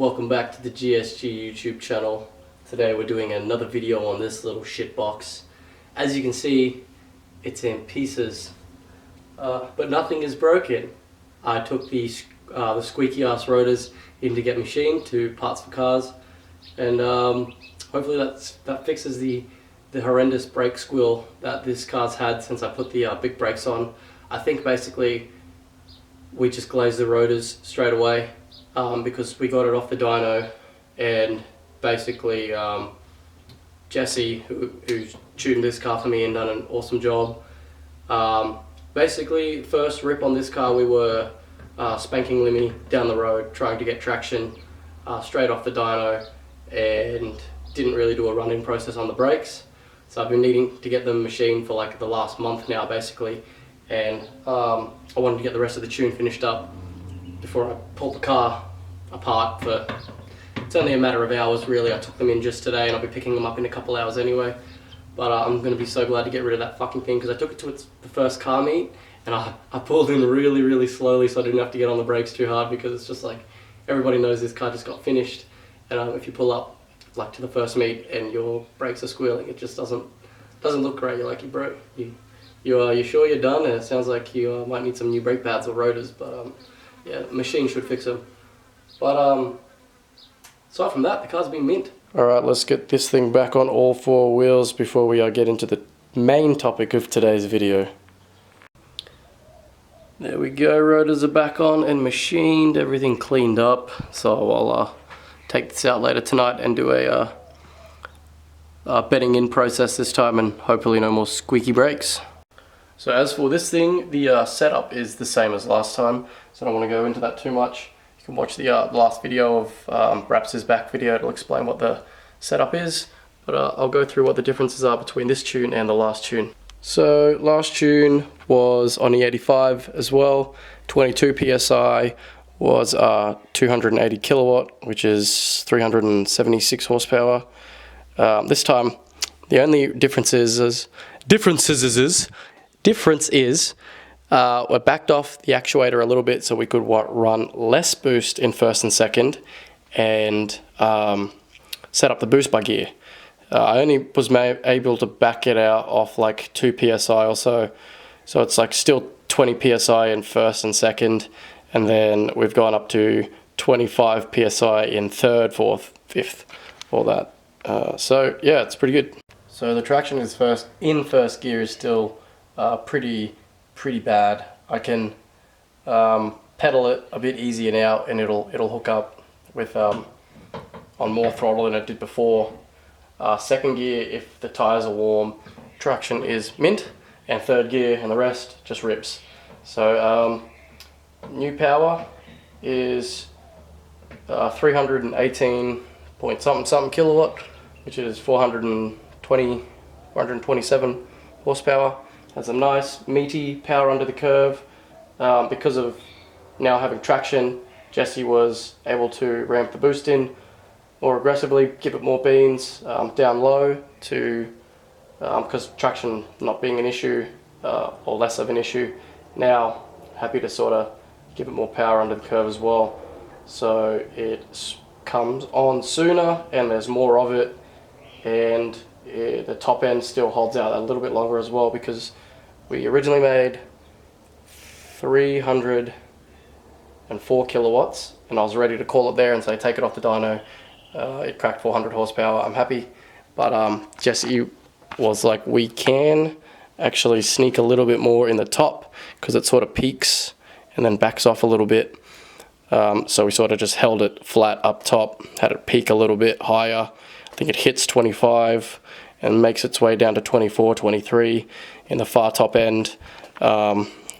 Welcome back to the GSG YouTube channel. Today we're doing another video on this little shit box. As you can see, it's in pieces, but nothing is broken. I took the squeaky ass rotors in to get machined to parts for cars, and hopefully that fixes the horrendous brake squeal that this car's had since I put the big brakes on. I think basically we just glazed the rotors straight away because we got it off the dyno, and basically Jesse, who tuned this car for me and done an awesome job. Basically, first rip on this car, we were spanking Limmy down the road trying to get traction straight off the dyno, and didn't really do a run-in process on the brakes. So I've been needing to get them machined for like the last month now basically, and I wanted to get the rest of the tune finished up before I pulled the car apart. It's only a matter of hours really. I took them in just today and I'll be picking them up in a couple hours anyway. But I'm going to be so glad to get rid of that fucking thing, because I took it to the first car meet and I pulled in really slowly so I didn't have to get on the brakes too hard, because it's just like everybody knows this car just got finished, and if you pull up like to the first meet and your brakes are squealing, it just doesn't look great. You're like, you sure you're done? And it sounds like you might need some new brake pads or rotors, but yeah, the machine should fix them. But aside from that, the car's been mint. Alright, let's get this thing back on all four wheels before we get into the main topic of today's video. There we go, rotors are back on and machined, everything cleaned up. So I'll take this out later tonight and do a bedding in process this time, and hopefully no more squeaky brakes. So as for this thing, the setup is the same as last time, so I don't want to go into that too much. You can watch the last video of Braaps' back video. It'll explain what the setup is, but I'll go through what the differences are between this tune and the last tune. So last tune was on E85 as well, 22 psi, was 280 kilowatt, which is 376 horsepower. This time, the only difference is we backed off the actuator a little bit so we could run less boost in first and second, and set up the boost by gear. I only was able to back it out off like 2 psi or so, so it's like still 20 psi in first and second, and then we've gone up to 25 psi in third, fourth, fifth, all that. So yeah, it's pretty good. So the traction is first gear is still pretty bad. I can pedal it a bit easier now, and it'll hook up with on more throttle than it did before. Second gear, if the tires are warm, traction is mint, and third gear and the rest just rips. So new power is 318 point something kilowatt, which is 427 horsepower. Has a nice meaty power under the curve. Because of now having traction, Jesse was able to ramp the boost in more aggressively, give it more beans down low to because traction not being an issue or less of an issue. Now happy to sort of give it more power under the curve as well, so it comes on sooner and there's more of it, and the top end still holds out a little bit longer as well, because we originally made 304 kilowatts and I was ready to call it there and say take it off the dyno. It cracked 400 horsepower. I'm happy, but Jesse was like, we can actually sneak a little bit more in the top because it sort of peaks and then backs off a little bit. So we sort of just held it flat up top, had it peak a little bit higher. I think it hits 25 and makes its way down to 24, 23 in the far top end,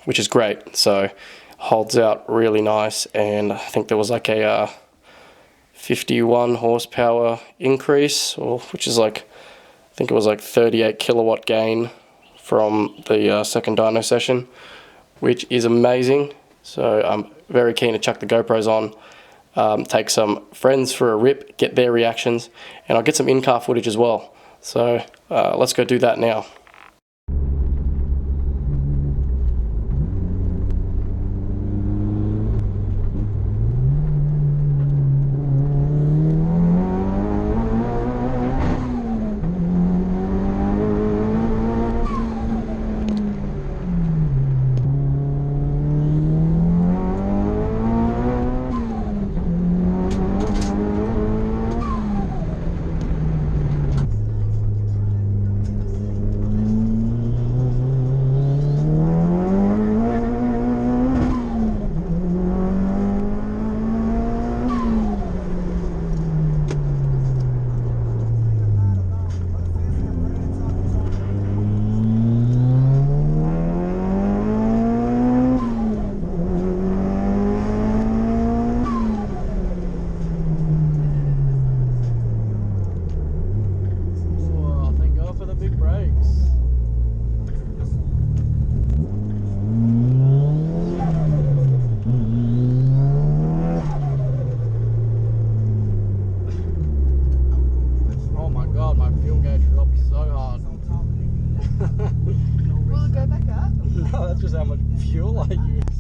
which is great. So holds out really nice, and I think there was like a 51 horsepower increase, which is like, I think it was like 38 kilowatt gain from the second dyno session, which is amazing. So I'm very keen to chuck the GoPros on, take some friends for a rip, get their reactions, and I'll get some in-car footage as well. So let's go do that now. just how much fuel I use.